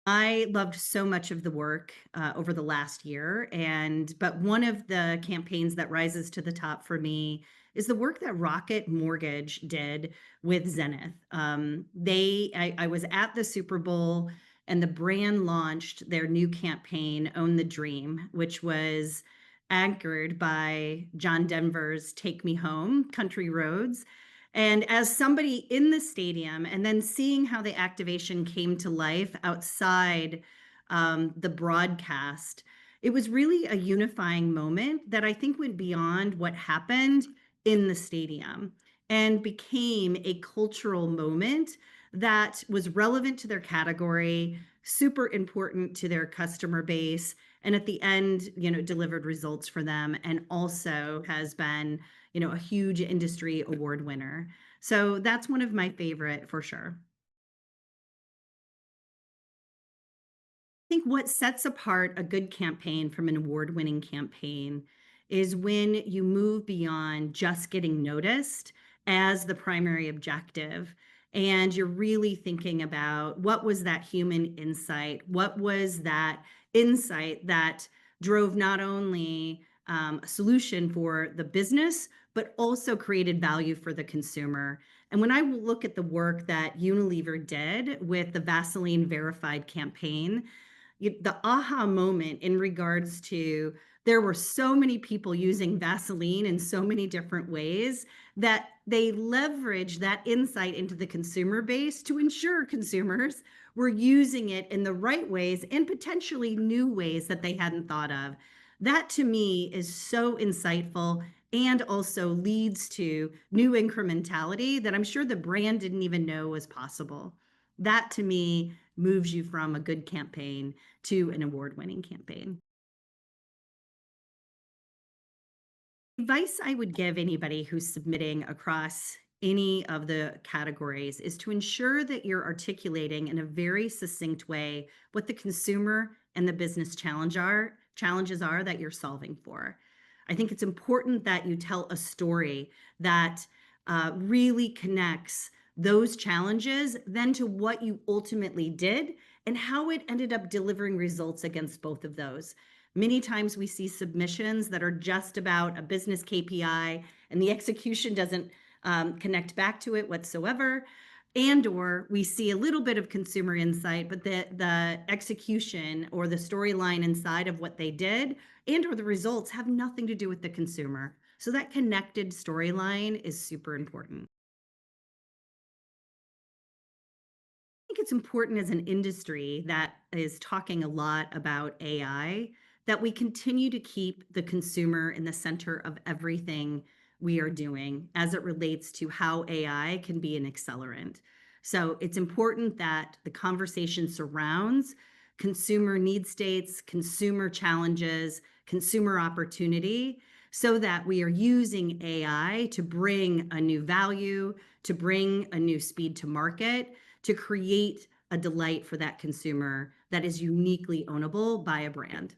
I loved so much of the work over the last year, but one of the campaigns that rises to the top for me is the work that Rocket Mortgage did with Zenith. I was at the Super Bowl, and the brand launched their new campaign, "Own the Dream," which was anchored by John Denver's "Take Me Home," Country Roads. And as somebody in the stadium, and then seeing how the activation came to life outside the broadcast, it was really a unifying moment that I think went beyond what happened in the stadium and became a cultural moment that was relevant to their category, super important to their customer base, and at the end, delivered results for them, and also has been, a huge industry award winner. So that's one of my favorite for sure. I think what sets apart a good campaign from an award winning campaign is when you move beyond just getting noticed as the primary objective. And you're really thinking about what was that human insight? What was that insight that drove not only a solution for the business, but also created value for the consumer? And when I look at the work that Unilever did with the Vaseline Verified campaign, the aha moment in regards to there were so many people using Vaseline in so many different ways that they leveraged that insight into the consumer base to ensure consumers were using it in the right ways and potentially new ways that they hadn't thought of. That to me is so insightful and also leads to new incrementality that I'm sure the brand didn't even know was possible. That to me moves you from a good campaign to an award-winning campaign. Advice I would give anybody who's submitting across any of the categories is to ensure that you're articulating in a very succinct way what the consumer and the business challenges are that you're solving for. I think it's important that you tell a story that really connects those challenges then to what you ultimately did and how it ended up delivering results against both of those. Many times we see submissions that are just about a business KPI and the execution doesn't connect back to it whatsoever. And or we see a little bit of consumer insight, but the execution or the storyline inside of what they did and or the results have nothing to do with the consumer. So that connected storyline is super important. Think it's important as an industry that is talking a lot about AI that we continue to keep the consumer in the center of everything we are doing as it relates to how AI can be an accelerant. So it's important that the conversation surrounds consumer need states, consumer challenges, consumer opportunity, so that we are using AI to bring a new value, to bring a new speed to market, to create a delight for that consumer that is uniquely ownable by a brand.